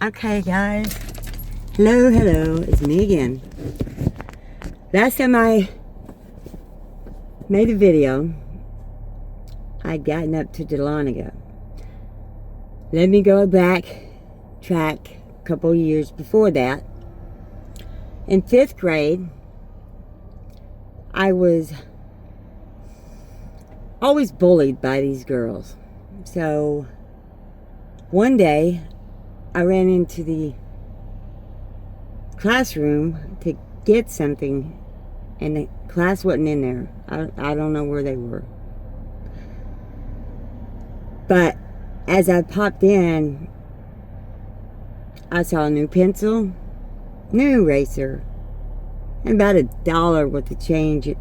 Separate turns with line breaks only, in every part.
Okay, guys. Hello. It's me again. Last time I made a video, I'd gotten up to Dahlonega. Let me go track a couple years before that. In 5th grade, I was always bullied by these girls. So, one day, I ran into the classroom to get something, and the class wasn't in there. I don't know where they were. But as I popped in, I saw a new pencil, new eraser, and about $1 worth of change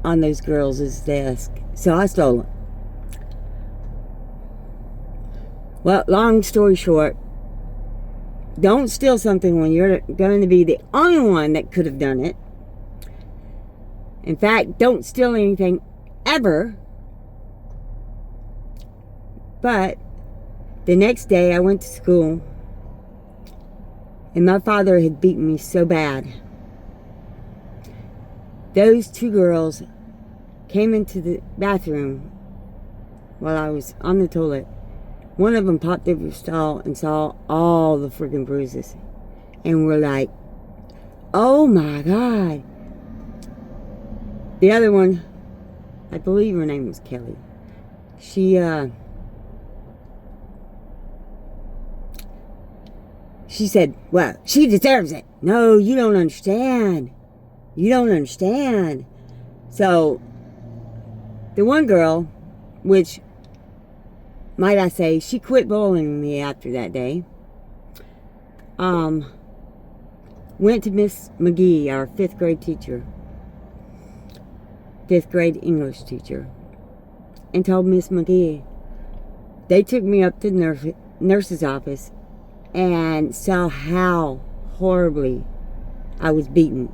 on those girls' desk. So I stole it. Well, long story short, don't steal something when you're going to be the only one that could have done it. In fact, don't steal anything ever. But the next day I went to school, and my father had beaten me so bad. Those two girls came into the bathroom while I was on the toilet. One of them popped over the stall and saw all the freaking bruises. And we're like, oh my God. The other one, I believe her name was Kelly. She said, well, she deserves it. No, you don't understand. You don't understand. So, the one girl, which, might I say, she quit bullying me after that day. Went to Miss McGee, our 5th grade teacher, 5th grade English teacher, and told Miss McGee. They took me up to the nurse's office and saw how horribly I was beaten,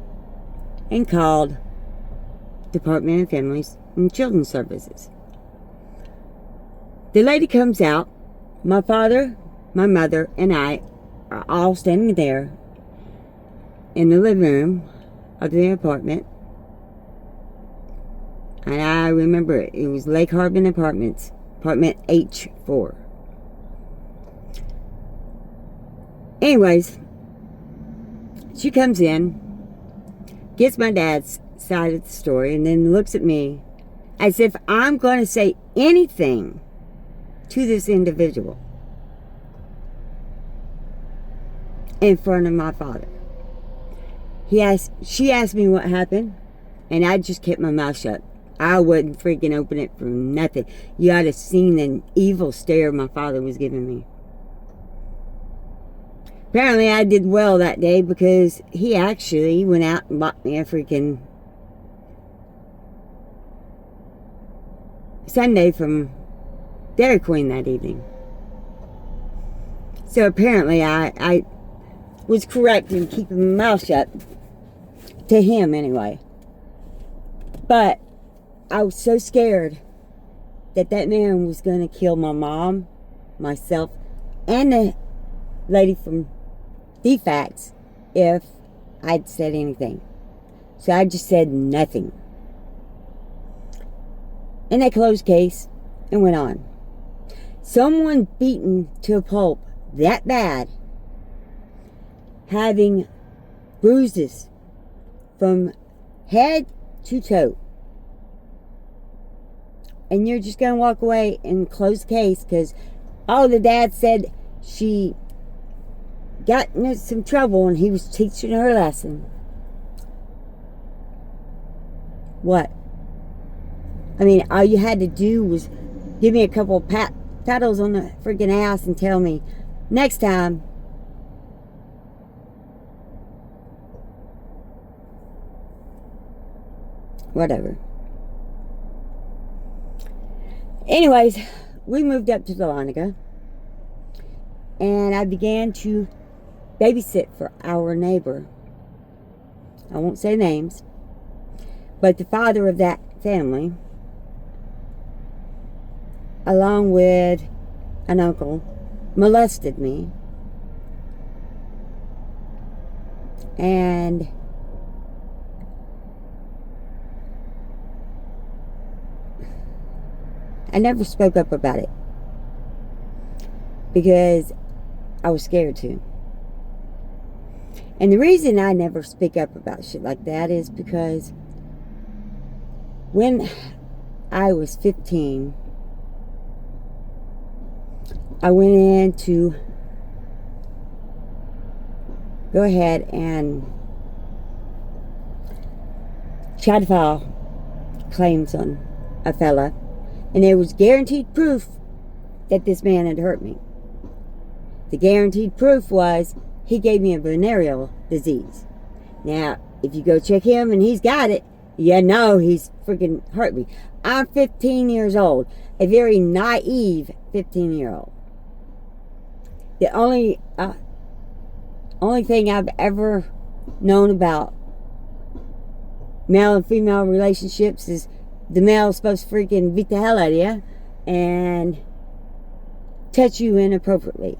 and called Department of Families and Children's Services. The lady comes out. My father, my mother, and I are all standing there in the living room of the apartment. And I remember it was Lake Harbin Apartments, apartment H4. Anyways, she comes in, gets my dad's side of the story, and then looks at me as if I'm going to say anything to this individual in front of my father. She asked me what happened, and I just kept my mouth shut. I wouldn't freaking open it for nothing. You ought to have seen the evil stare my father was giving me. Apparently I did well that day, because he actually went out and bought me a freaking sundae from Dairy Queen that evening. So apparently I was correct in keeping my mouth shut, to him anyway. But I was so scared that man was going to kill my mom, myself, and the lady from DFACS if I'd said anything. So I just said nothing. And they closed case and went on. Someone beaten to a pulp that bad, having bruises from head to toe, and you're just going to walk away and close the case because, oh, the dad said she got into some trouble and he was teaching her a lesson. What? I mean, all you had to do was give me a couple of paddles on the freaking ass and tell me, next time, whatever. Anyways, we moved up to Dahlonega, and I began to babysit for our neighbor. I won't say names, but the father of that family, along with an uncle, molested me And I never spoke up about it because I was scared to. And the reason I never speak up about shit like that is because when I was 15, I went in to go ahead and try to file claims on a fella, and there was guaranteed proof that this man had hurt me. The guaranteed proof was he gave me a venereal disease. Now, if you go check him and he's got it, you know he's freaking hurt me. I'm 15 years old, a very naive 15-year-old. The only thing I've ever known about male and female relationships is the male is supposed to freaking beat the hell out of you and touch you inappropriately.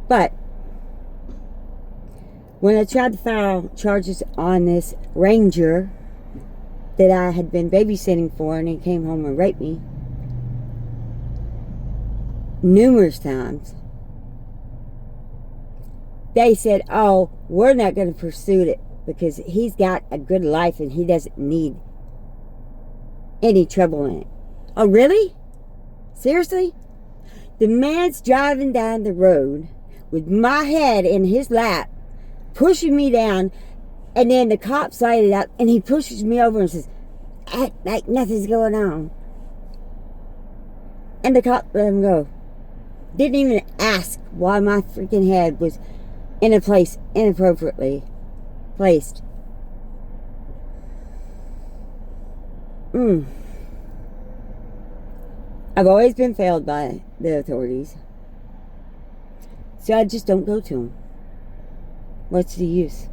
But when I tried to file charges on this ranger that I had been babysitting for, and he came home and raped me numerous times, they said, oh, we're not going to pursue it because he's got a good life and he doesn't need any trouble in it. Oh, really? Seriously? The man's driving down the road with my head in his lap, pushing me down, and then the cops light it up, and he pushes me over and says, act like nothing's going on. And the cop let him go. Didn't even ask why my freaking head was in a place inappropriately placed. I've always been failed by the authorities. So I just don't go to them. What's the use?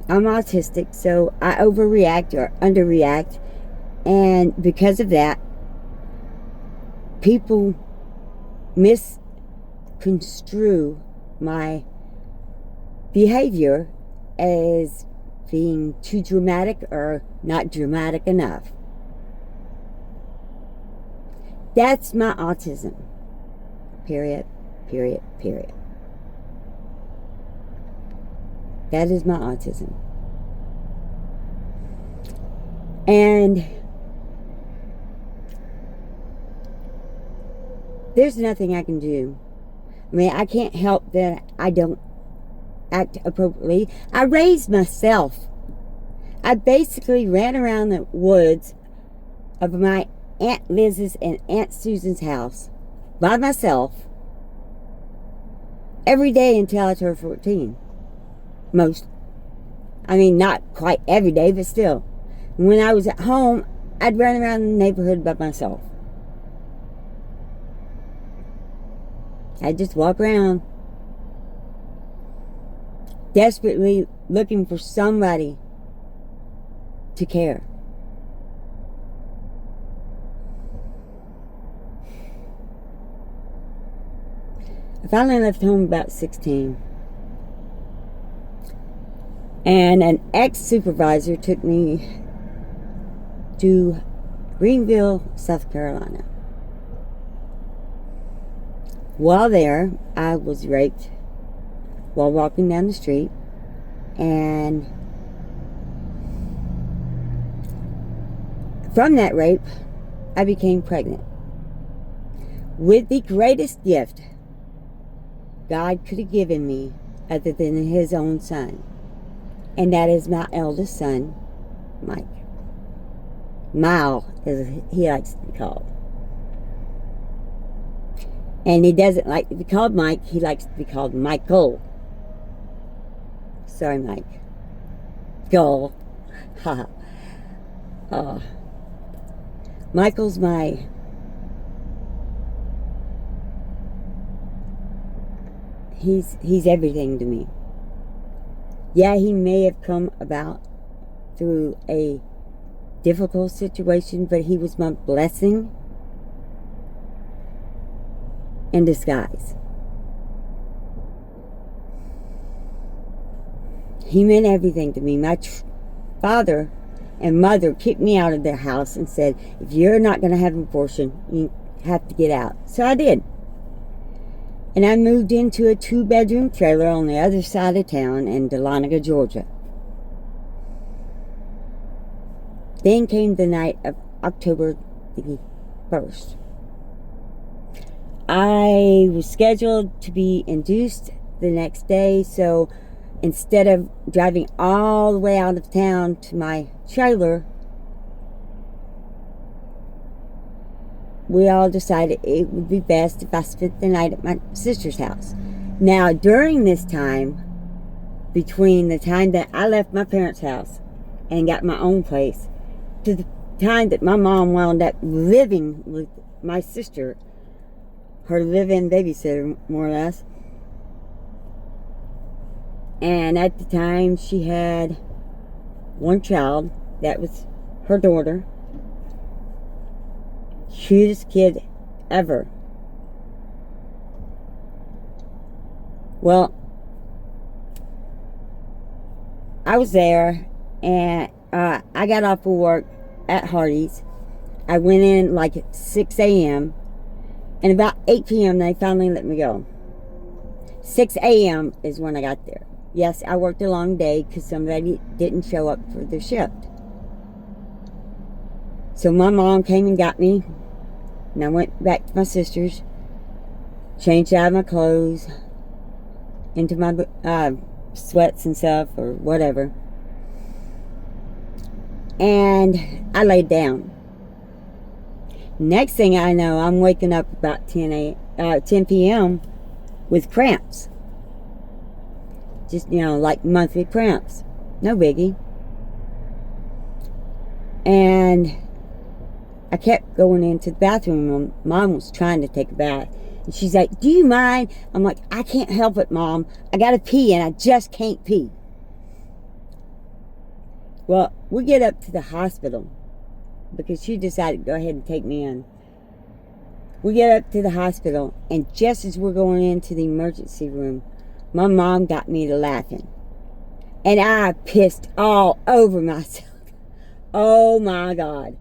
I'm autistic, so I overreact or underreact. And because of that, people misconstrue my behavior as being too dramatic or not dramatic enough. That's my autism. Period. Period. Period. That is my autism. And there's nothing I can do. I mean, I can't help that I don't act appropriately. I raised myself. I basically ran around the woods of my Aunt Liz's and Aunt Susan's house by myself every day until I turned 14. Not quite every day, but still. When I was at home, I'd run around the neighborhood by myself. I'd just walk around, desperately looking for somebody to care. I finally left home about 16. And an ex-supervisor took me to Greenville, South Carolina. While there, I was raped while walking down the street. And from that rape, I became pregnant with the greatest gift God could have given me other than his own son. And that is my eldest son, Mike. Mile, as he likes to be called. And he doesn't like to be called Mike, he likes to be called Michael. Sorry, Mike. Go. Ha. Oh. Michael's he's everything to me. Yeah, he may have come about through a difficult situation, but he was my blessing. in disguise. He meant everything to me. My father and mother kicked me out of their house and said, if you're not going to have an abortion, you have to get out. So I did. And I moved into a 2-bedroom trailer on the other side of town in Dahlonega, Georgia. Then came the night of October the 1st. I was scheduled to be induced the next day, so instead of driving all the way out of town to my trailer, we all decided it would be best if I spent the night at my sister's house. Now, during this time, between the time that I left my parents' house and got my own place, to the time that my mom wound up living with my sister, her live-in babysitter, more or less. And at the time, she had one child. That was her daughter. Cutest kid ever. Well, I was there, and I got off of work at Hardee's. I went in like at 6 a.m. and about 8 p.m. they finally let me go. 6 a.m. is when I got there. Yes, I worked a long day because somebody didn't show up for their shift. So my mom came and got me, and I went back to my sister's, changed out of my clothes, into my sweats and stuff, or whatever. And I laid down. Next thing I know, I'm waking up about 10 p.m. with cramps. Just, like monthly cramps. No biggie. And I kept going into the bathroom. Mom was trying to take a bath. And she's like, do you mind? I'm like, I can't help it, Mom. I gotta pee and I just can't pee. Well, we get up to the hospital because she decided to go ahead and take me in. We get up to the hospital, and just as we're going into the emergency room, my mom got me to laughing. And I pissed all over myself. Oh my God.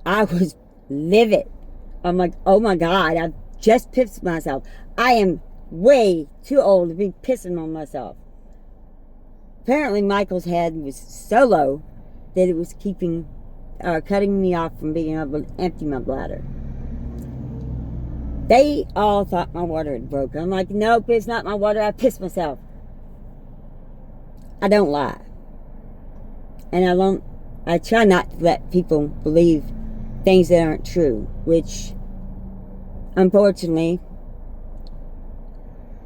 I was livid. I'm like, oh my God, I've just pissed myself. I am way too old to be pissing on myself. Apparently Michael's head was so low that it was cutting me off from being able to empty my bladder. They all thought my water had broken. I'm like, nope, it's not my water. I pissed myself. I don't lie. And I try not to let people believe things that aren't true, which, unfortunately,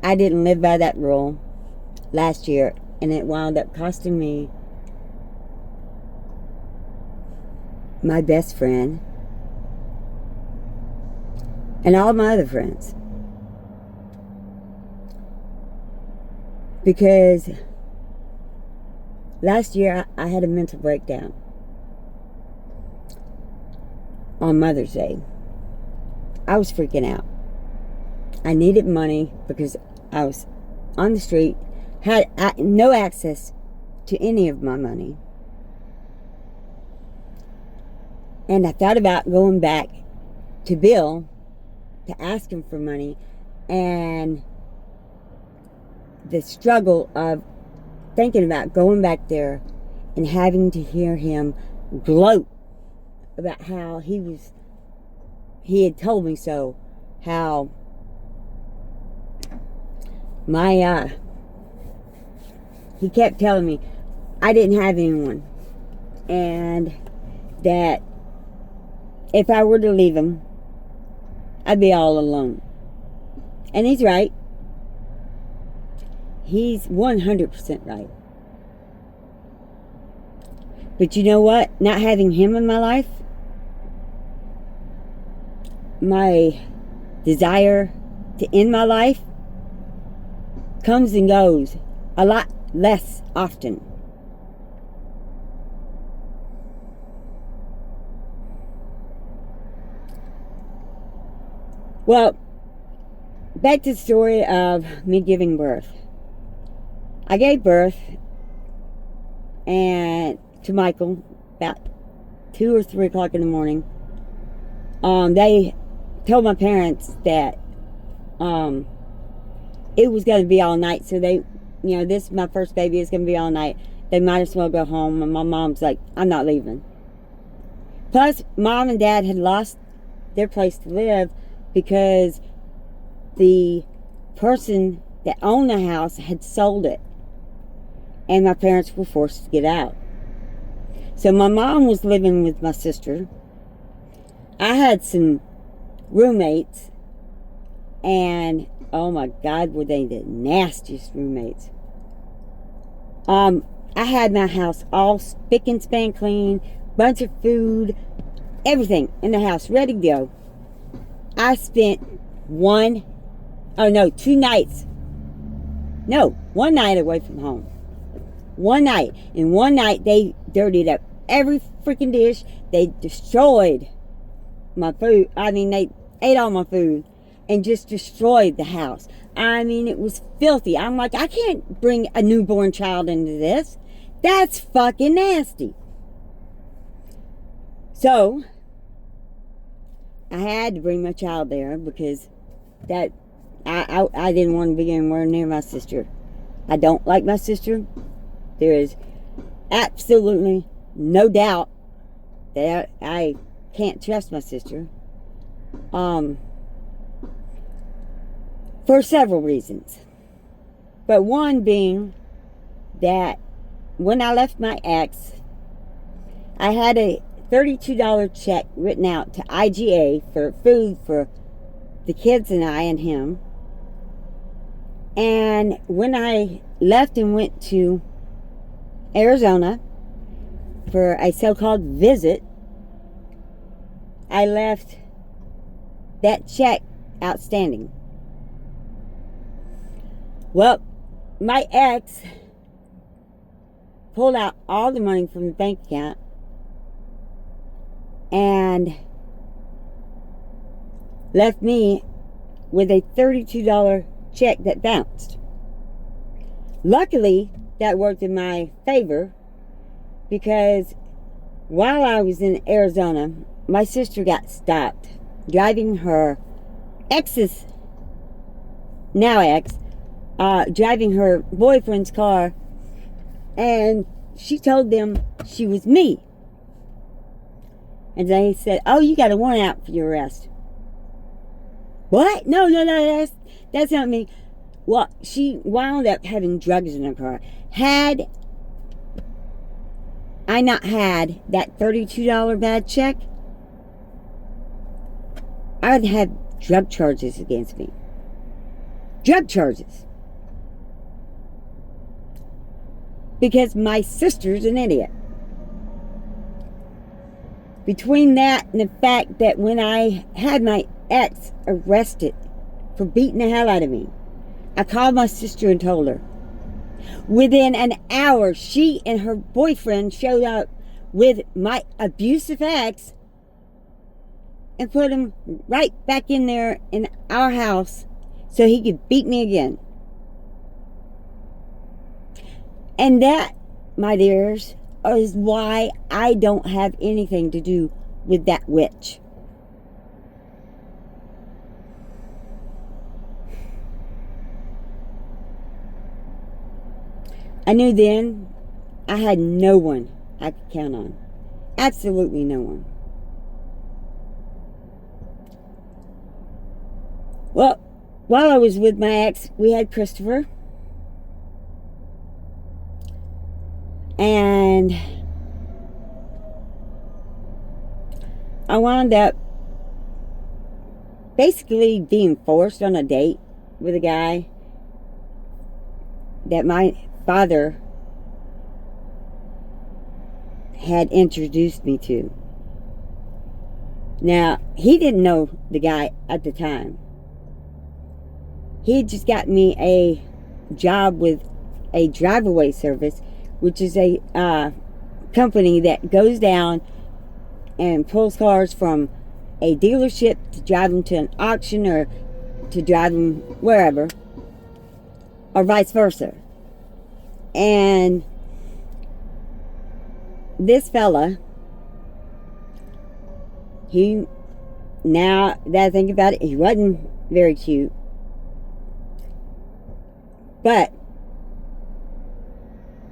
I didn't live by that rule last year, and it wound up costing me my best friend and all my other friends. Because last year I had a mental breakdown on Mother's Day. I was freaking out. I needed money because I was on the street, had no access to any of my money. And I thought about going back to Bill to ask him for money, and the struggle of thinking about going back there and having to hear him gloat about how he had told me so, how he kept telling me I didn't have anyone, and that if I were to leave him, I'd be all alone. And he's right. He's 100% right. But you know what? Not having him in my life, my desire to end my life comes and goes a lot less often. Well, back to the story of me giving birth. I gave birth and to Michael about 2 or 3 o'clock in the morning. They told my parents that it was going to be all night, so they, this my first baby is going to be all night. They might as well go home. And my mom's like, I'm not leaving. Plus, mom and dad had lost their place to live because the person that owned the house had sold it, and my parents were forced to get out. So my mom was living with my sister. I had some roommates, and oh my God, were they the nastiest roommates. I had my house all spick and span clean, bunch of food, everything in the house ready to go. I spent 2 nights. No, 1 night away from home. 1 night. And 1 night they dirtied up every freaking dish. They destroyed my food. They ate all my food and just destroyed the house. It was filthy. I'm like, I can't bring a newborn child into this. That's fucking nasty. So, I had to bring my child there because I didn't want to be anywhere near my sister. I don't like my sister. There is absolutely no doubt that I can't trust my sister. For several reasons. But one being that when I left my ex, I had a $32 check written out to IGA for food for the kids and I and him. And when I left and went to Arizona for a so-called visit, I left that check outstanding. Well, my ex pulled out all the money from the bank account and left me with a $32 check that bounced. Luckily, that worked in my favor because while I was in Arizona, my sister got stopped driving her ex's, now ex, driving her boyfriend's car, and she told them she was me. And they said, oh, you got a warrant out for your arrest. What? No, that's not me. Well, she wound up having drugs in her car. Had I not had that $32 bad check, I would have drug charges against me. Drug charges. Because my sister's an idiot. Between that and the fact that when I had my ex arrested for beating the hell out of me, I called my sister and told her. Within an hour, she and her boyfriend showed up with my abusive ex and put him right back in there in our house so he could beat me again. And that, my dears, is why I don't have anything to do with that witch. I knew then I had no one I could count on. Absolutely no one. Well, while I was with my ex, we had Christopher. And I wound up basically being forced on a date with a guy that my father had introduced me to. Now, he didn't know the guy at the time. He had just got me a job with a drive-away service, which is a company that goes down and pulls cars from a dealership to drive them to an auction or to drive them wherever, or vice versa. And this fella, now that I think about it, he wasn't very cute. But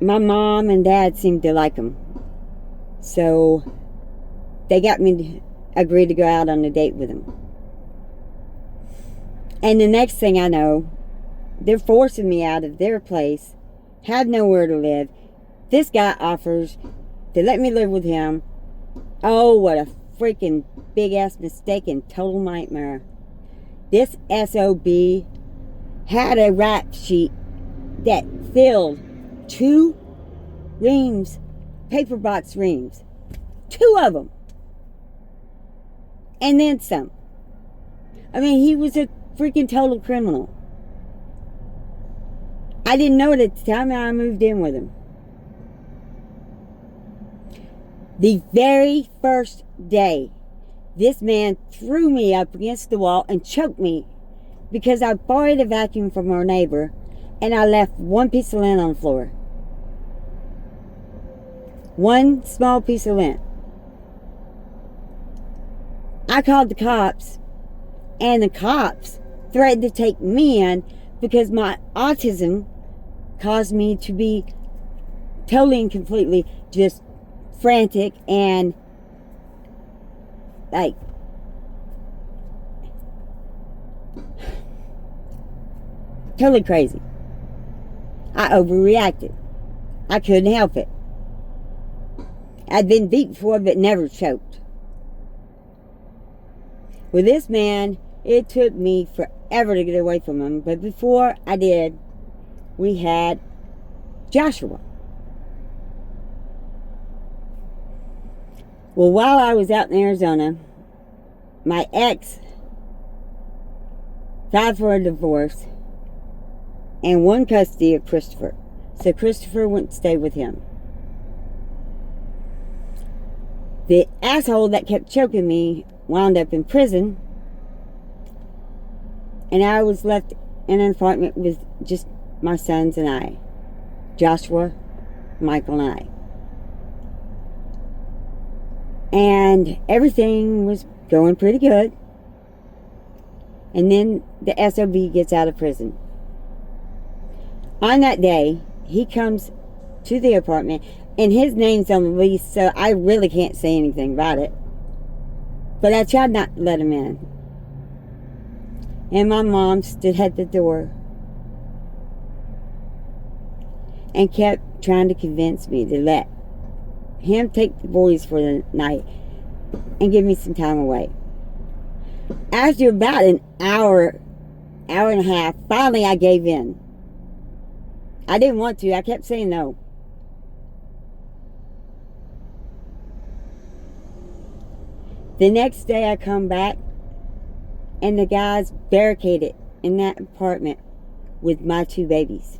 my mom and dad seemed to like him. So they got me to agree to go out on a date with him. And the next thing I know, they're forcing me out of their place, have nowhere to live. This guy offers to let me live with him. Oh, what a freaking big ass mistake and total nightmare. This SOB had a rap sheet that filled 2 reams, paper box reams. 2 of them. And then some. I mean, he was a freaking total criminal. I didn't know it at the time I moved in with him. The very first day, this man threw me up against the wall and choked me because I borrowed a vacuum from our neighbor and I left 1 piece of lint on the floor. 1 small piece of lint. I called the cops, and the cops threatened to take me in because my autism caused me to be totally and completely just frantic and like totally crazy. I overreacted. I couldn't help it. I'd been beat before but never choked. With this man, it took me forever to get away from him, but before I did, we had Joshua. Well, while I was out in Arizona, my ex filed for a divorce and won custody of Christopher. So Christopher went to stay with him. The asshole that kept choking me wound up in prison, and I was left in an apartment with just my sons and I, Joshua, Michael, and I. And everything was going pretty good. And then the SOB gets out of prison. On that day, he comes to the apartment, and his name's on the lease, so I really can't say anything about it. But I tried not to let him in. And my mom stood at the door and kept trying to convince me to let him take the boys for the night and give me some time away. After about an hour and a half, finally I gave in. I didn't want to. I kept saying no. The next day I come back and the guy's barricaded in that apartment with my 2 babies.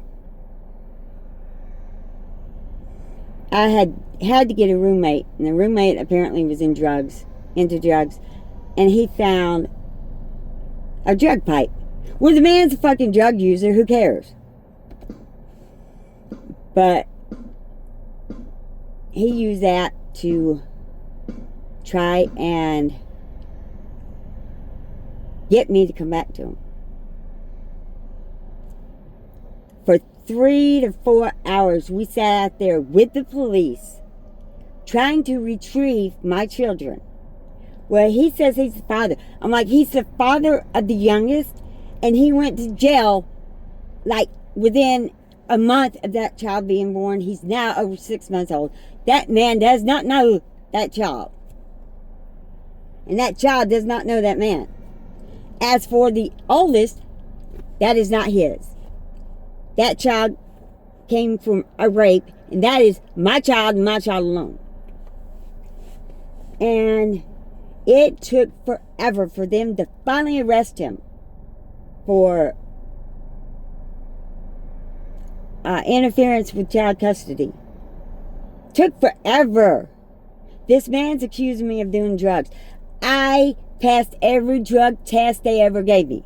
I had to get a roommate, and the roommate apparently was into drugs, and he found a drug pipe. Well, the man's a fucking drug user, who cares? But he used that to try and get me to come back to him. For 3 to 4 hours, we sat out there with the police trying to retrieve my children. Well, he says he's the father. I'm like, he's the father of the youngest, and he went to jail like within a month of that child being born. He's now over 6 months old. That man does not know that child. And that child does not know that man. As for the oldest, that is not his. That child came from a rape, and that is my child and my child alone. And it took forever for them to finally arrest him for interference with child custody. Took forever. This man's accusing me of doing drugs. I passed every drug test they ever gave me.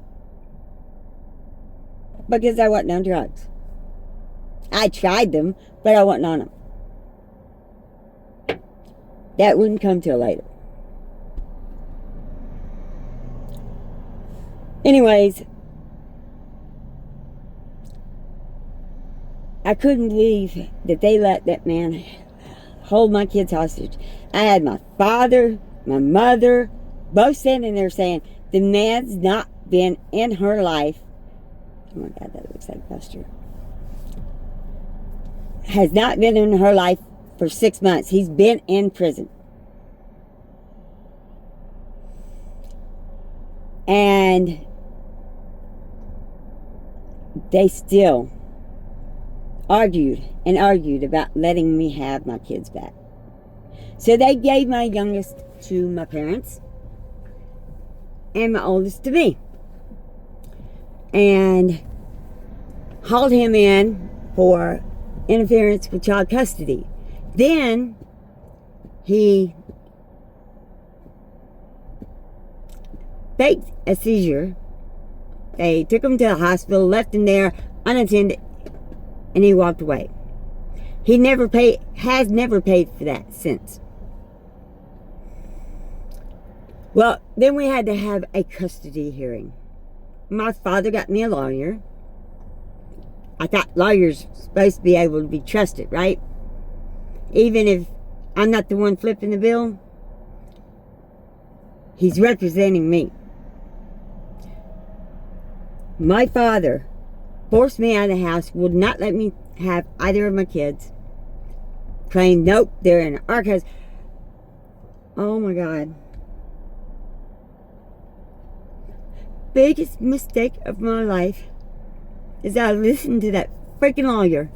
Because I wasn't on drugs. I tried them, but I wasn't on them. That wouldn't come till later. Anyways, I couldn't believe that they let that man hold my kids hostage. I had my father, my mother, both standing there saying, the man's not been in her life. Oh my God, that looks like Buster. Has not been in her life for 6 months. He's been in prison. And they still argued and argued about letting me have my kids back. So they gave my youngest to my parents and my oldest to me. And hauled him in for interference with child custody. Then he faked a seizure. They took him to the hospital, left him there unattended, and he walked away. He has never paid for that since. Well, then we had to have a custody hearing. My father got me a lawyer. I thought lawyers were supposed to be able to be trusted, right? Even if I'm not the one flipping the bill, he's representing me. My father forced me out of the house, would not let me have either of my kids. Claimed, nope, they're in archives. Oh my God. Biggest mistake of my life is I listened to that freaking lawyer.